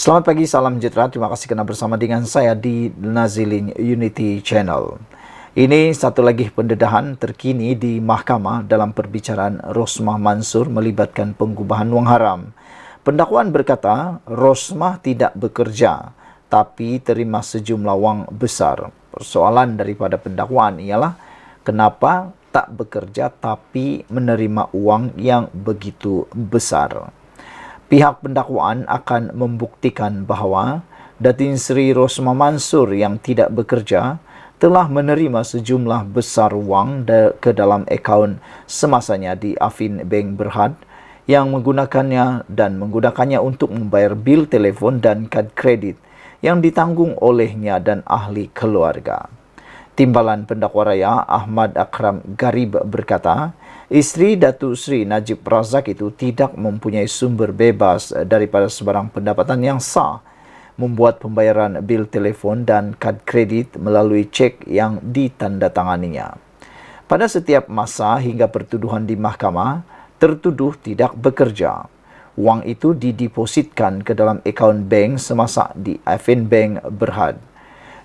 Selamat pagi, salam sejahtera. Terima kasih kerana bersama dengan saya di Nazilin Unity Channel. Ini satu lagi pendedahan terkini di mahkamah dalam perbicaraan Rosmah Mansur melibatkan pengubahan wang haram. Pendakwaan berkata, Rosmah tidak bekerja tapi terima sejumlah wang besar. Persoalan daripada pendakwaan ialah kenapa tak bekerja tapi menerima wang yang begitu besar. Pihak pendakwaan akan membuktikan bahawa Datin Seri Rosmah Mansur yang tidak bekerja telah menerima sejumlah besar wang ke dalam akaun semasanya di Afin Bank Berhad yang menggunakannya untuk membayar bil telefon dan kad kredit yang ditanggung olehnya dan ahli keluarga. Timbalan Pendakwa Raya Ahmad Akram Garib berkata, isteri Datuk Seri Najib Razak itu tidak mempunyai sumber bebas daripada sebarang pendapatan yang sah membuat pembayaran bil telefon dan kad kredit melalui cek yang ditandatanganinya. Pada setiap masa hingga pertuduhan di mahkamah, tertuduh tidak bekerja. Wang itu didepositkan ke dalam akaun bank semasa di Afin Bank Berhad.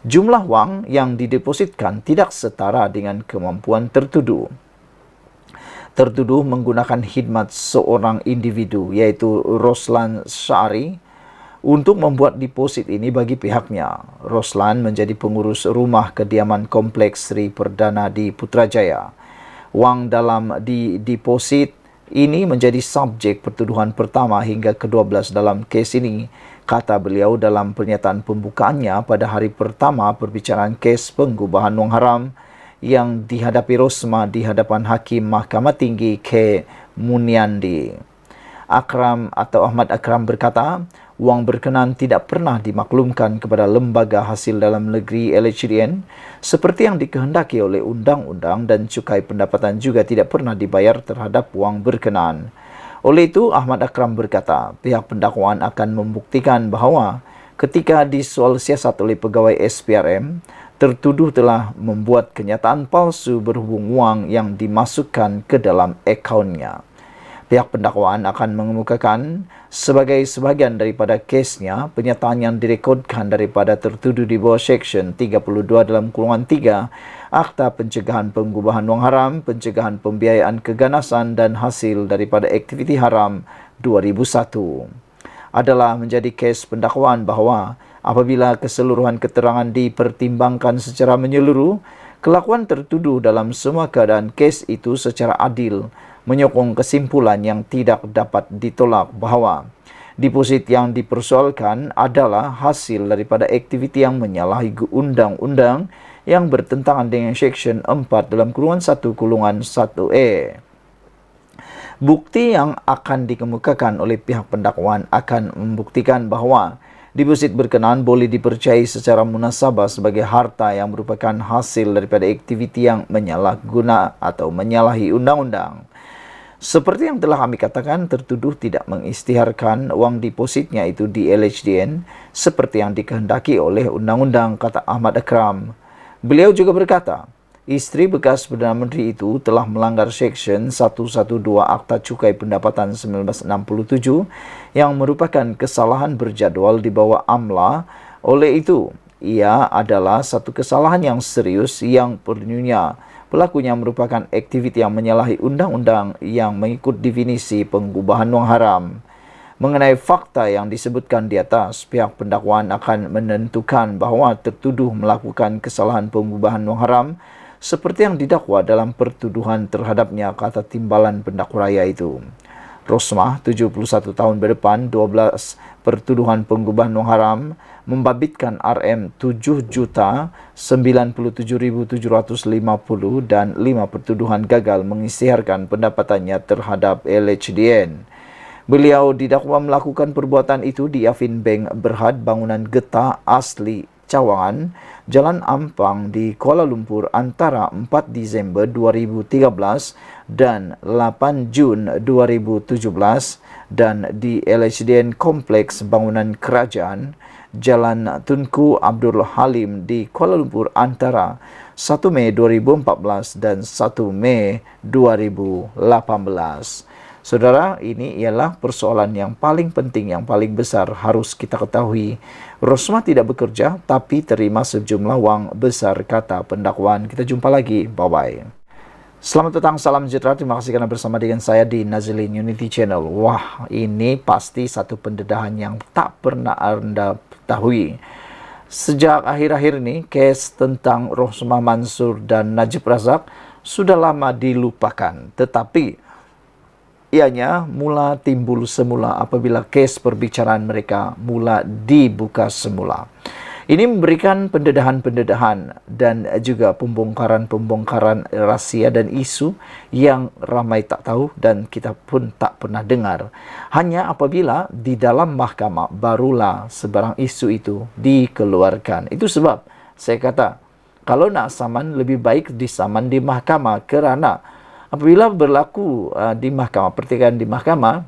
Jumlah wang yang didepositkan tidak setara dengan kemampuan tertuduh. Tertuduh menggunakan khidmat seorang individu iaitu Roslan Syari untuk membuat deposit ini bagi pihaknya. Roslan menjadi pengurus rumah kediaman Kompleks Sri Perdana di Putrajaya. Wang dalam deposit ini menjadi subjek pertuduhan pertama hingga ke-12 dalam kes ini, kata beliau dalam pernyataan pembukaannya pada hari pertama perbicaraan kes pengubahan wang haram yang dihadapi Rosmah di hadapan Hakim Mahkamah Tinggi K. Muniandi. Ahmad Akram berkata, wang berkenaan tidak pernah dimaklumkan kepada Lembaga Hasil Dalam Negeri LHDN seperti yang dikehendaki oleh undang-undang dan cukai pendapatan juga tidak pernah dibayar terhadap wang berkenaan. Oleh itu, Ahmad Akram berkata, pihak pendakwaan akan membuktikan bahawa ketika disoal siasat oleh pegawai SPRM, tertuduh telah membuat kenyataan palsu berhubung wang yang dimasukkan ke dalam akaunnya. Pihak pendakwaan akan mengemukakan sebagai sebahagian daripada kesnya penyataan yang direkodkan daripada tertuduh di bawah Seksyen 32 dalam kurungan 3 Akta Pencegahan Pengubahan Wang Haram, Pencegahan Pembiayaan Keganasan dan Hasil daripada Aktiviti Haram 2001. Adalah menjadi kes pendakwaan bahawa apabila keseluruhan keterangan dipertimbangkan secara menyeluruh, kelakuan tertuduh dalam semua keadaan kes itu secara adil menyokong kesimpulan yang tidak dapat ditolak bahawa deposit yang dipersoalkan adalah hasil daripada aktiviti yang menyalahi undang-undang yang bertentangan dengan Seksyen 4 dalam kurungan 1:1A. Bukti yang akan dikemukakan oleh pihak pendakwaan akan membuktikan bahawa deposit berkenaan boleh dipercayai secara munasabah sebagai harta yang merupakan hasil daripada aktiviti yang menyalahguna atau menyalahi undang-undang. Seperti yang telah kami katakan, tertuduh tidak mengisytiharkan wang depositnya itu di LHDN seperti yang dikehendaki oleh undang-undang, kata Ahmad Akram. Beliau juga berkata, isteri bekas Perdana Menteri itu telah melanggar Seksyen 112 Akta Cukai Pendapatan 1967 yang merupakan kesalahan berjadual di bawah AMLA. Oleh itu, ia adalah satu kesalahan yang serius yang perlunya pelakunya merupakan aktiviti yang menyalahi undang-undang yang mengikut definisi pengubahan wang haram. Mengenai fakta yang disebutkan di atas, pihak pendakwaan akan menentukan bahawa tertuduh melakukan kesalahan pengubahan wang haram seperti yang didakwa dalam pertuduhan terhadapnya, kata timbalan pendakwa raya itu. Rosmah, 71 tahun berdepan, 12 pertuduhan pengubahan wang haram membabitkan RM 7,97,750 dan 5 pertuduhan gagal mengisytiharkan pendapatannya terhadap LHDN. Beliau didakwa melakukan perbuatan itu di Afin Bank Berhad, bangunan getah asli Cawangan, Jalan Ampang di Kuala Lumpur antara 4 Disember 2013 dan 8 Jun 2017 dan di LHDN Kompleks Bangunan Kerajaan, Jalan Tunku Abdul Halim di Kuala Lumpur antara 1 Mei 2014 dan 1 Mei 2018. Saudara, ini ialah persoalan yang paling penting, yang paling besar harus kita ketahui. Rosmah tidak bekerja, tapi terima sejumlah wang besar, kata pendakwaan. Kita jumpa lagi. Bye-bye. Selamat datang, salam sejahtera. Terima kasih karena bersama dengan saya di Nazilin Unity Channel. Wah, ini pasti satu pendedahan yang tak pernah Anda ketahui. Sejak akhir-akhir ini, kes tentang Rosmah Mansur dan Najib Razak sudah lama dilupakan. Tetapi ianya mula timbul semula apabila kes perbicaraan mereka mula dibuka semula. Ini memberikan pendedahan-pendedahan dan juga pembongkaran-pembongkaran rahasia dan isu yang ramai tak tahu dan kita pun tak pernah dengar. Hanya apabila di dalam mahkamah barulah sebarang isu itu dikeluarkan. Itu sebab saya kata, kalau nak saman lebih baik disaman di mahkamah, kerana apabila berlaku di mahkamah, pertikaian di mahkamah,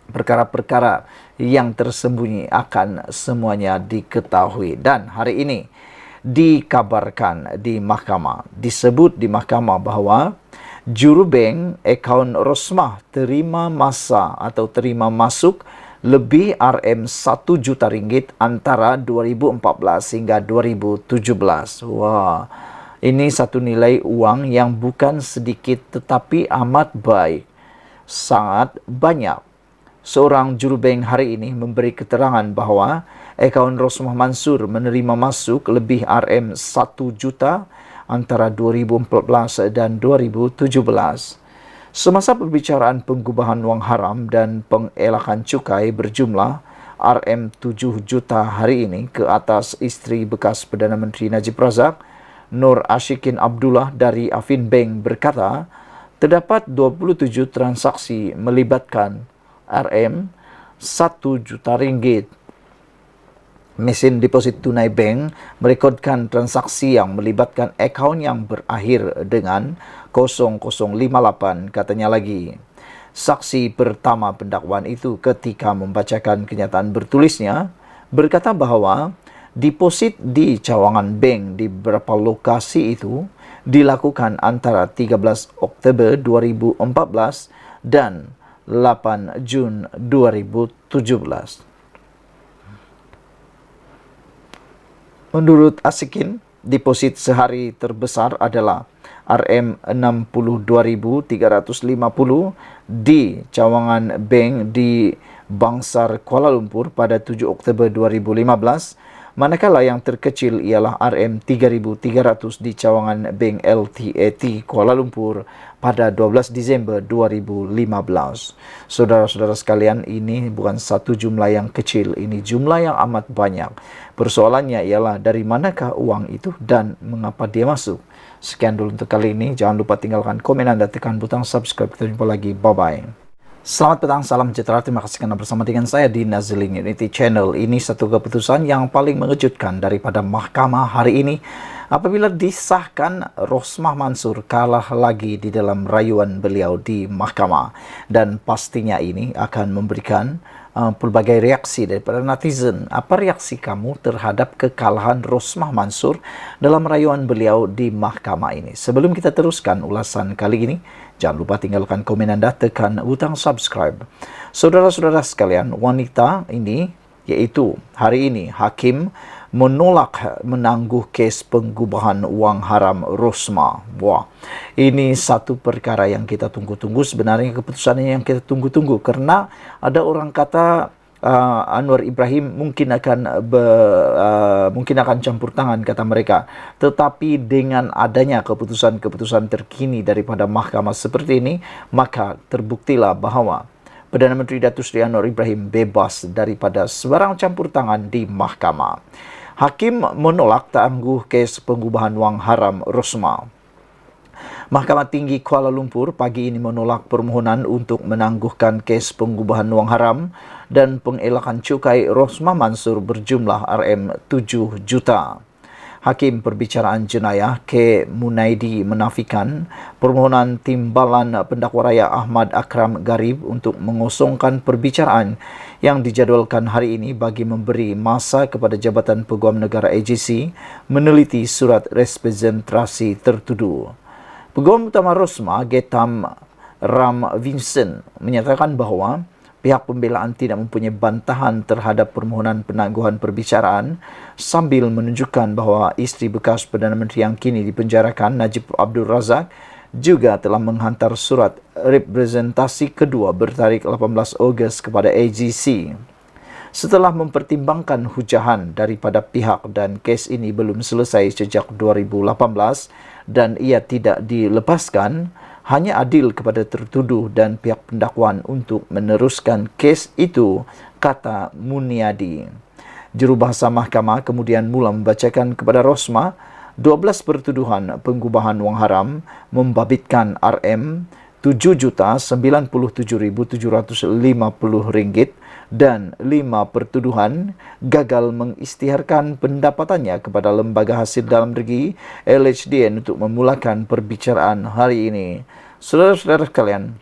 perkara-perkara yang tersembunyi akan semuanya diketahui. Dan hari ini dikabarkan di mahkamah, disebut di mahkamah bahawa jurubeng akaun Rosmah terima masa atau terima masuk lebih RM1 juta ringgit antara 2014 hingga 2017. Wah, ini satu nilai uang yang bukan sedikit tetapi amat baik, sangat banyak. Seorang jurubeng hari ini memberi keterangan bahawa akaun Rosmah Mansur menerima masuk lebih RM1 juta antara 2014 dan 2017. Semasa perbicaraan pengubahan wang haram dan pengelakan cukai berjumlah RM7 juta hari ini ke atas isteri bekas Perdana Menteri Najib Razak, Nur Ashikin Abdullah dari Afin Bank berkata, terdapat 27 transaksi melibatkan RM1 juta ringgit. Mesin deposit tunai bank merekodkan transaksi yang melibatkan akaun yang berakhir dengan 0058, katanya lagi. Saksi pertama pendakwaan itu ketika membacakan kenyataan bertulisnya berkata bahawa deposit di cawangan bank di beberapa lokasi itu dilakukan antara 13 Oktober 2014 dan 8 Jun 2017. Menurut Ashikin, deposit sehari terbesar adalah RM62.350 di cawangan bank di Bangsar, Kuala Lumpur pada 7 Oktober 2015, manakala yang terkecil ialah RM3.300 di cawangan bank LTAT Kuala Lumpur pada 12 Disember 2015. Saudara-saudara sekalian, ini bukan satu jumlah yang kecil, ini jumlah yang amat banyak. Persoalannya ialah dari manakah uang itu dan mengapa dia masuk. Sekian dulu untuk kali ini. Jangan lupa tinggalkan komen Anda, tekan butang subscribe. Kita jumpa lagi. Bye-bye. Selamat petang, salam sejahtera. Terima kasih karena bersama dengan saya di Nazilin Unity Channel. Ini satu keputusan yang paling mengejutkan daripada mahkamah hari ini apabila disahkan Rosmah Mansur kalah lagi di dalam rayuan beliau di mahkamah. Dan pastinya ini akan memberikan pelbagai reaksi daripada netizen. Apa reaksi kamu terhadap kekalahan Rosmah Mansur dalam rayuan beliau di mahkamah ini? Sebelum kita teruskan ulasan kali ini, jangan lupa tinggalkan komen Anda, tekan butang subscribe. Saudara-saudara sekalian, wanita ini, yaitu hari ini hakim menolak menangguh kes pengubahan wang haram Rosmah. Wah, ini satu perkara yang kita tunggu-tunggu. Sebenarnya keputusannya yang kita tunggu-tunggu, karena ada orang kata Anwar Ibrahim mungkin akan campur tangan, kata mereka. Tetapi dengan adanya keputusan-keputusan terkini daripada mahkamah seperti ini, maka terbuktilah bahawa Perdana Menteri Datuk Seri Anwar Ibrahim bebas daripada sebarang campur tangan di mahkamah. Hakim menolak tangguh kes pengubahan wang haram Rosmah. Mahkamah Tinggi Kuala Lumpur pagi ini menolak permohonan untuk menangguhkan kes pengubahan wang haram dan pengelakan cukai Rosmah Mansur berjumlah RM7 juta. Hakim Perbicaraan Jenayah K. Munaidi menafikan permohonan timbalan pendakwa raya Ahmad Akram Garib untuk mengosongkan perbicaraan yang dijadwalkan hari ini bagi memberi masa kepada Jabatan Peguam Negara AJC meneliti surat representasi tertuduh. Peguam Utama Rosmah, Getam Ram Vincent menyatakan bahawa pihak pembelaan tidak mempunyai bantahan terhadap permohonan penangguhan perbicaraan sambil menunjukkan bahawa isteri bekas Perdana Menteri yang kini dipenjarakan, Najib Abdul Razak, juga telah menghantar surat representasi kedua bertarikh 18 Ogos kepada AGC. Setelah mempertimbangkan hujahan daripada pihak dan kes ini belum selesai sejak 2018 dan ia tidak dilepaskan, hanya adil kepada tertuduh dan pihak pendakwaan untuk meneruskan kes itu, kata Muniadi. Jurubahasa mahkamah kemudian mula membacakan kepada Rosmah 12 pertuduhan pengubahan wang haram membabitkan RM RM797,750 dan 5 pertuduhan gagal mengisytiharkan pendapatannya kepada Lembaga Hasil Dalam Negeri LHDN untuk memulakan perbicaraan hari ini. Saudara-saudara sekalian,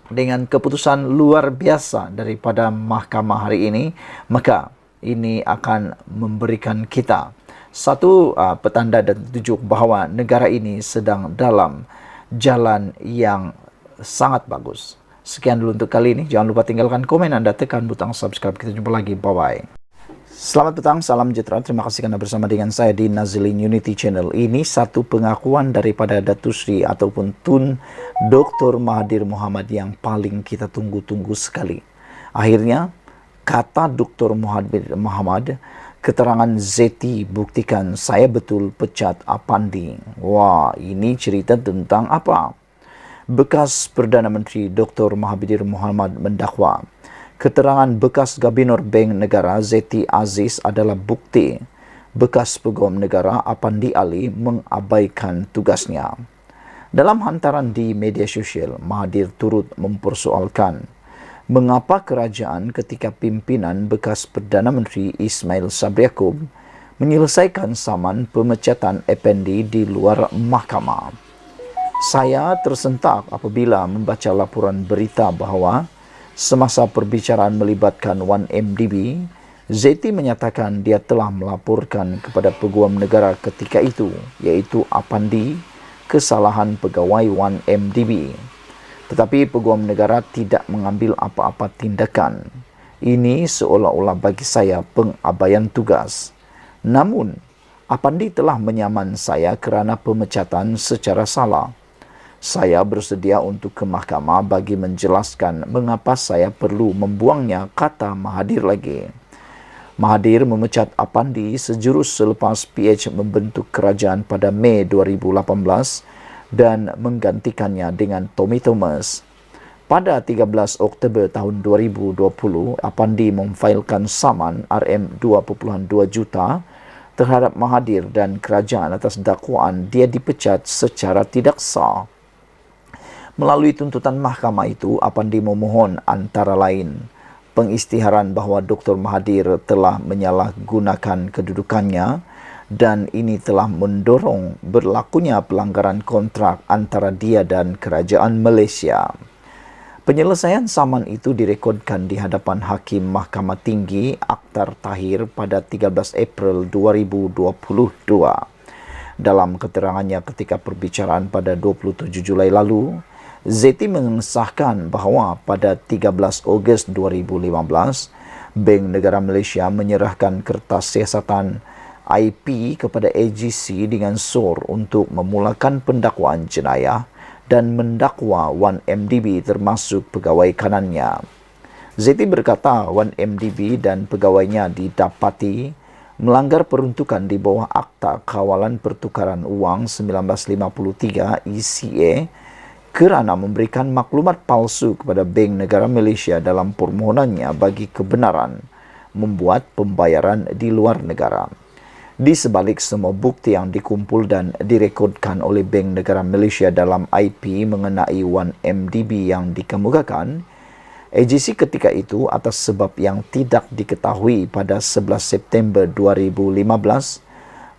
dengan keputusan luar biasa daripada mahkamah hari ini, maka ini akan memberikan kita satu petanda dan tunjuk bahawa negara ini sedang dalam jalan yang sangat bagus. Sekian dulu untuk kali ini. Jangan lupa tinggalkan komen Anda, tekan butang subscribe. Kita jumpa lagi. Bye-bye. Selamat petang, salam sejahtera. Terima kasih Anda bersama dengan saya di Nazilin Unity Channel. Ini satu pengakuan daripada Datuk Sri ataupun Tun Dr. Mahathir Mohamad yang paling kita tunggu-tunggu sekali. Akhirnya, kata Dr. Mahathir Mohamad, keterangan Zeti buktikan saya betul pecat Apandi. Wah, ini cerita tentang apa? Bekas Perdana Menteri Dr. Mahathir Mohamad mendakwa keterangan bekas Gubernur Bank Negara Zeti Aziz adalah bukti bekas Pegawai Negara Apandi Ali mengabaikan tugasnya. Dalam hantaran di media sosial, Mahathir turut mempersoalkan mengapa kerajaan ketika pimpinan bekas Perdana Menteri Ismail Sabri Yaakob menyelesaikan saman pemecatan Apandi di luar mahkamah. Saya tersentak apabila membaca laporan berita bahawa semasa perbicaraan melibatkan 1MDB, Zeti menyatakan dia telah melaporkan kepada Peguam Negara ketika itu, iaitu Apandi, kesalahan pegawai 1MDB. Tetapi Peguam Negara tidak mengambil apa-apa tindakan. Ini seolah-olah bagi saya pengabaian tugas. Namun, Apandi telah menyaman saya kerana pemecatan secara salah. Saya bersedia untuk ke mahkamah bagi menjelaskan mengapa saya perlu membuangnya, kata Mahathir lagi. Mahathir memecat Apandi sejurus selepas PH membentuk kerajaan pada Mei 2018 dan menggantikannya dengan Tommy Thomas. Pada 13 Oktober tahun 2020, Apandi memfailkan saman RM2.2 juta terhadap Mahathir dan kerajaan atas dakwaan dia dipecat secara tidak sah. Melalui tuntutan mahkamah itu, Apandi memohon antara lain pengisytiharan bahawa Dr. Mahathir telah menyalahgunakan kedudukannya dan ini telah mendorong berlakunya pelanggaran kontrak antara dia dan kerajaan Malaysia. Penyelesaian saman itu direkodkan di hadapan Hakim Mahkamah Tinggi Akhtar Tahir pada 13 April 2022. Dalam keterangannya ketika perbicaraan pada 27 Julai lalu, Zeti mengesahkan bahawa pada 13 Ogos 2015, Bank Negara Malaysia menyerahkan kertas siasatan IP kepada AGC dengan SOR untuk memulakan pendakwaan jenayah dan mendakwa 1MDB termasuk pegawai kanannya. Zeti berkata 1MDB dan pegawainya didapati melanggar peruntukan di bawah Akta Kawalan Pertukaran Wang 1953 ECA kerana memberikan maklumat palsu kepada Bank Negara Malaysia dalam permohonannya bagi kebenaran membuat pembayaran di luar negara. Di sebalik semua bukti yang dikumpul dan direkodkan oleh Bank Negara Malaysia dalam IP mengenai 1MDB yang dikemukakan, AGC ketika itu atas sebab yang tidak diketahui pada 11 September 2015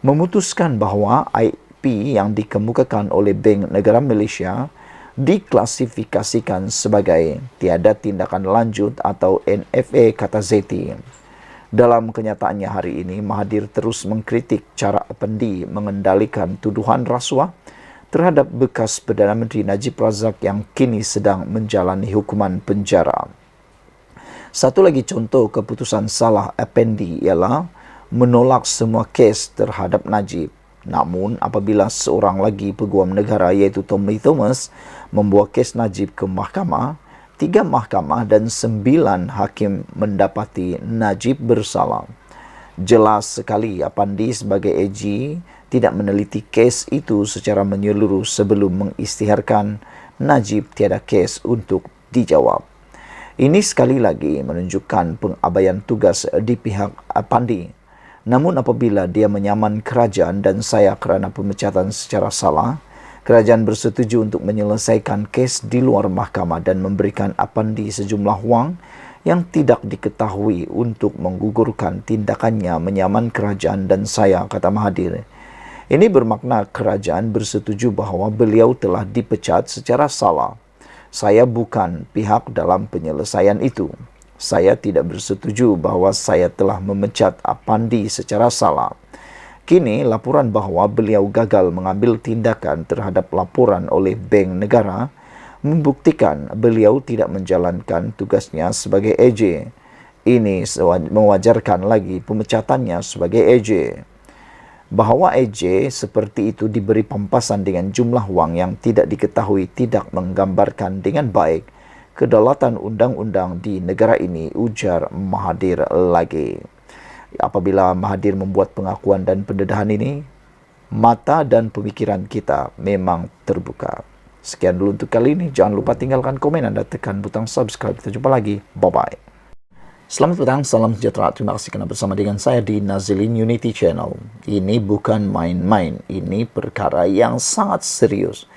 memutuskan bahawa IP yang dikemukakan oleh Bank Negara Malaysia diklasifikasikan sebagai tiada tindakan lanjut atau NFA, kata Zeti. Dalam kenyataannya hari ini, Mahathir terus mengkritik cara Apandi mengendalikan tuduhan rasuah terhadap bekas Perdana Menteri Najib Razak yang kini sedang menjalani hukuman penjara. Satu lagi contoh keputusan Salah Effendi ialah menolak semua kes terhadap Najib. Namun apabila seorang lagi peguam negara iaitu Tommy Thomas membawa kes Najib ke mahkamah, 3 mahkamah dan 9 hakim mendapati Najib bersalah. Jelas sekali Apandi sebagai AG tidak meneliti kes itu secara menyeluruh sebelum mengisytiharkan Najib tiada kes untuk dijawab. Ini sekali lagi menunjukkan pengabaian tugas di pihak Apandi. Namun apabila dia menyaman kerajaan dan saya kerana pemecatan secara salah, kerajaan bersetuju untuk menyelesaikan kes di luar mahkamah dan memberikan Apandi sejumlah wang yang tidak diketahui untuk menggugurkan tindakannya menyaman kerajaan dan saya, kata Mahathir. Ini bermakna kerajaan bersetuju bahawa beliau telah dipecat secara salah. Saya bukan pihak dalam penyelesaian itu. Saya tidak bersetuju bahawa saya telah memecat Apandi secara salah. Kini laporan bahawa beliau gagal mengambil tindakan terhadap laporan oleh Bank Negara membuktikan beliau tidak menjalankan tugasnya sebagai AJ. Ini mewajarkan lagi pemecatannya sebagai AJ. Bahawa AJ seperti itu diberi pampasan dengan jumlah wang yang tidak diketahui tidak menggambarkan dengan baik kedaulatan undang-undang di negara ini, ujar Mahathir lagi. Apabila Mahathir membuat pengakuan dan pendedahan ini, mata dan pemikiran kita memang terbuka. Sekian dulu untuk kali ini. Jangan lupa tinggalkan komen dan tekan butang subscribe. Kita jumpa lagi. Bye-bye. Selamat petang, salam sejahtera. Terima kasih kerana bersama dengan saya di Nazilin Unity Channel. Ini bukan main-main. Ini perkara yang sangat serius.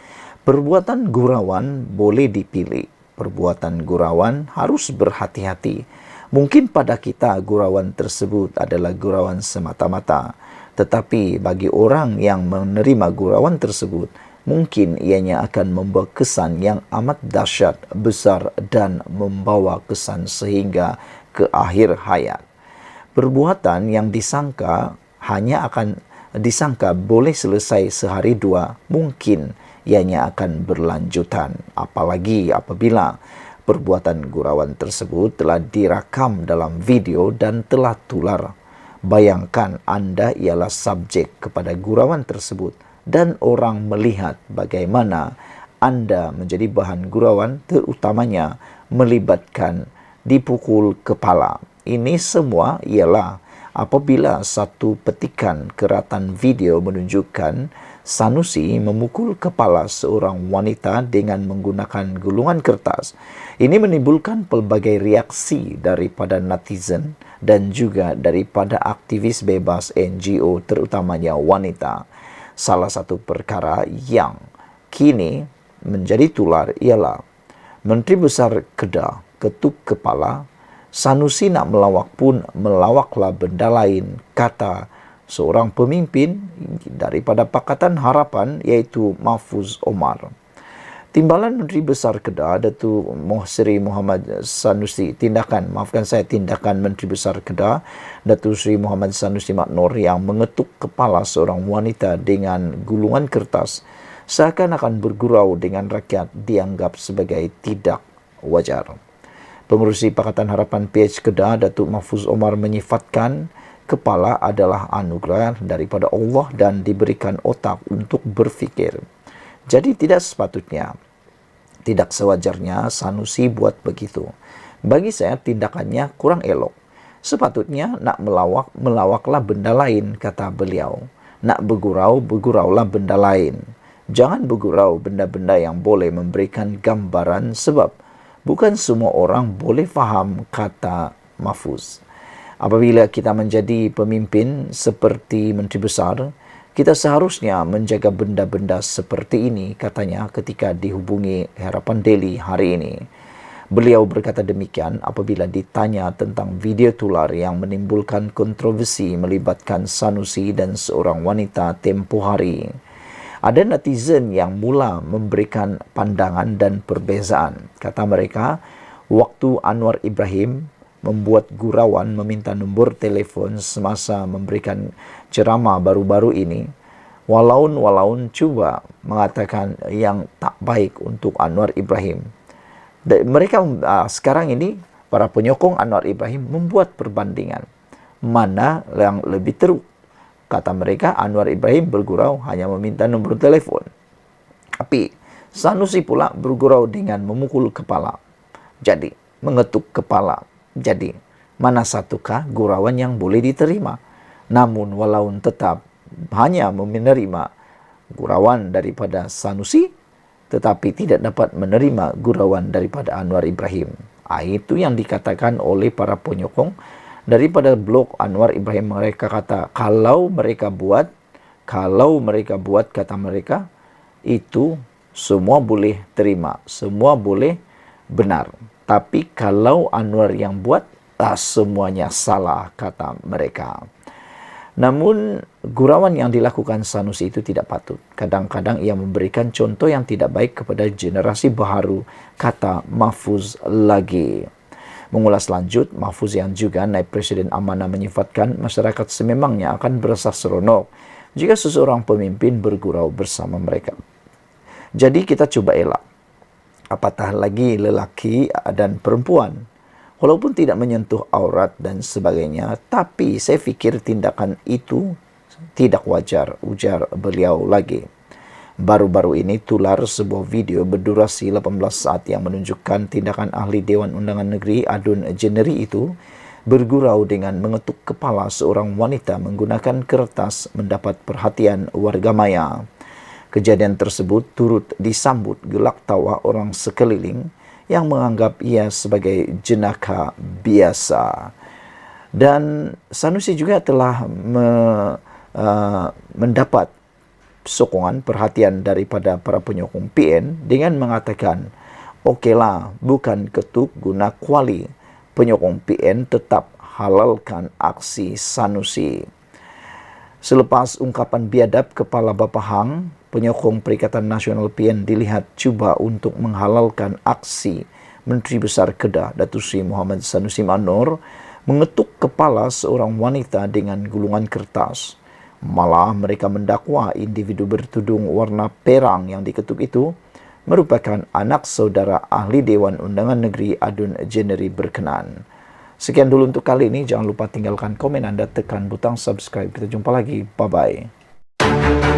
Perbuatan gurauan boleh dipilih. Perbuatan gurauan harus berhati-hati. Mungkin pada kita gurauan tersebut adalah gurauan semata-mata. Tetapi bagi orang yang menerima gurauan tersebut, mungkin ianya akan membawa kesan yang amat dahsyat, besar dan membawa kesan sehingga ke akhir hayat. Perbuatan yang disangka hanya akan disangka boleh selesai sehari dua, mungkin ianya akan berlanjutan, apalagi apabila perbuatan gurauan tersebut telah dirakam dalam video dan telah tular. Bayangkan anda ialah subjek kepada gurauan tersebut dan orang melihat bagaimana anda menjadi bahan gurauan, terutamanya melibatkan dipukul kepala. Ini semua ialah apabila satu petikan keratan video menunjukkan Sanusi memukul kepala seorang wanita dengan menggunakan gulungan kertas. Ini menimbulkan pelbagai reaksi daripada netizen dan juga daripada aktivis bebas NGO terutamanya wanita. Salah satu perkara yang kini menjadi tular ialah Menteri Besar Kedah ketuk kepala, Sanusi nak melawak pun melawaklah benda lain, kata seorang pemimpin daripada Pakatan Harapan iaitu Mahfuz Omar. Timbalan Menteri Besar Kedah, Datuk Seri Muhammad Sanusi, tindakan Menteri Besar Kedah, Datuk Seri Muhammad Sanusi Maknor yang mengetuk kepala seorang wanita dengan gulungan kertas seakan-akan bergurau dengan rakyat dianggap sebagai tidak wajar. Pengerusi Pakatan Harapan PH Kedah, Datuk Mahfuz Omar menyifatkan kepala adalah anugerah daripada Allah dan diberikan otak untuk berfikir. Jadi tidak sepatutnya, tidak sewajarnya Sanusi buat begitu. Bagi saya tindakannya kurang elok. Sepatutnya nak melawaklah benda lain, kata beliau. Nak bergurau, berguraulah benda lain. Jangan bergurau benda-benda yang boleh memberikan gambaran sebab bukan semua orang boleh faham, kata Mahfuz. Apabila kita menjadi pemimpin seperti Menteri Besar, kita seharusnya menjaga benda-benda seperti ini, katanya ketika dihubungi Harapan Daily hari ini. Beliau berkata demikian apabila ditanya tentang video tular yang menimbulkan kontroversi melibatkan Sanusi dan seorang wanita tempoh hari. Ada netizen yang mula memberikan pandangan dan perbezaan. Kata mereka, waktu Anwar Ibrahim membuat gurauan meminta nombor telefon semasa memberikan ceramah baru-baru ini, Walaun cuba mengatakan yang tak baik untuk Anwar Ibrahim. Mereka sekarang ini, para penyokong Anwar Ibrahim membuat perbandingan. Mana yang lebih teruk? Kata mereka, Anwar Ibrahim bergurau hanya meminta nombor telepon. Tapi Sanusi pula bergurau dengan memukul kepala. Jadi, mengetuk kepala. Jadi, mana satukah gurauan yang boleh diterima? Namun, walaupun tetap hanya menerima gurauan daripada Sanusi, tetapi tidak dapat menerima gurauan daripada Anwar Ibrahim. Itu yang dikatakan oleh para penyokong daripada blog Anwar Ibrahim. Mereka kata, kalau mereka buat, kata mereka, itu semua boleh terima, semua boleh benar. Tapi kalau Anwar yang buat, semuanya salah, kata mereka. Namun, gurauan yang dilakukan Sanusi itu tidak patut. Kadang-kadang ia memberikan contoh yang tidak baik kepada generasi baru, kata Mahfuz lagi. Mengulas lanjut, Mahfuz yang juga naib Presiden amanah menyifatkan masyarakat sememangnya akan berasa seronok jika seseorang pemimpin bergurau bersama mereka. Jadi kita coba elak. Apatah lagi lelaki dan perempuan. Walaupun tidak menyentuh aurat dan sebagainya, tapi saya fikir tindakan itu tidak wajar, ujar beliau lagi. Baru-baru ini tular sebuah video berdurasi 18 saat yang menunjukkan tindakan ahli Dewan Undangan Negeri Adun Jeneri itu bergurau dengan mengetuk kepala seorang wanita menggunakan kertas mendapat perhatian warga maya. Kejadian tersebut turut disambut gelak tawa orang sekeliling yang menganggap ia sebagai jenaka biasa. Dan Sanusi juga telah mendapat sokongan perhatian daripada para penyokong PN dengan mengatakan, okeylah, bukan ketuk guna kuali. Penyokong PN tetap halalkan aksi Sanusi. Selepas ungkapan biadab Kepala Bapahang, penyokong Perikatan Nasional PN dilihat cuba untuk menghalalkan aksi Menteri Besar Kedah Datuk Seri Muhammad Sanusi Manor mengetuk kepala seorang wanita dengan gulungan kertas. Malah mereka mendakwa individu bertudung warna perang yang diketuk itu merupakan anak saudara ahli Dewan Undangan Negeri Adun Jeneri berkenan. Sekian dulu untuk kali ini. Jangan lupa tinggalkan komen Anda, tekan butang subscribe. Kita jumpa lagi. Bye-bye.